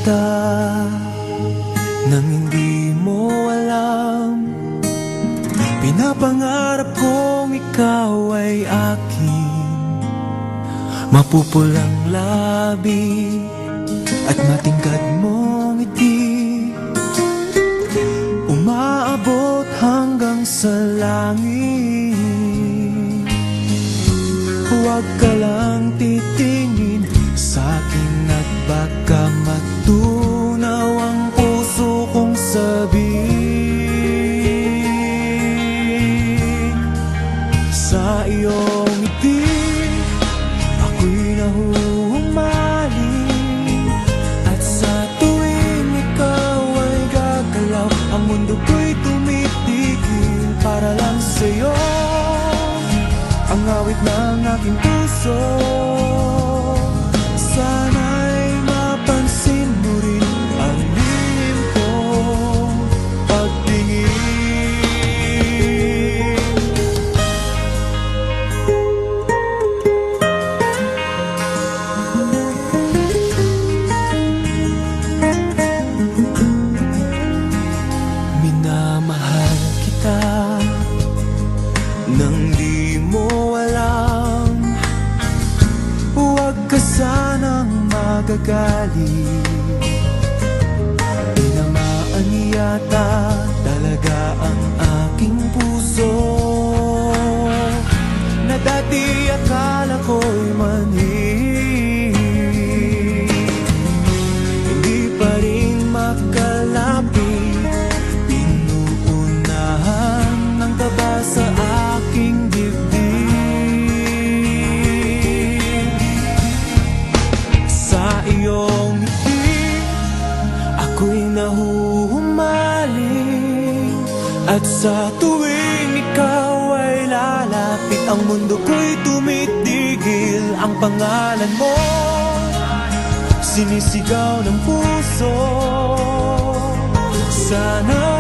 kita nang hindi mo alam. Pinapangarap kong ikaw ay akin, mapupulang labi at matingkad mong ngiti, umaabot hanggang sa langit. Huwag ka lang titingin sa'kin at baka matunaw ang puso kong sabihin. Sa iyong ngiti ako'y nahuhumaling, at sa tuwing ikaw ay gagalaw, ang mundo ko'y tumitigil para lang sa'yo. Ang awit ng aking puso, sana'y mapansin mo rin ang lihim kong pagtingin. Minamahal kita nang di mo alam. Huwag ka sanang magagalit, tinamaan yata talaga ang aking puso, na dati akala ko'y manhid. Hindi pa rin makalapit, pinuunahan ng kaba sa aking dibdib. Sa iyong ngiti ako'y nahuhumaling, at sa tuwing ikaw ay lalapit, ang mundo ko'y tumitigil. Ang pangalan mo sinisigaw ng puso, sana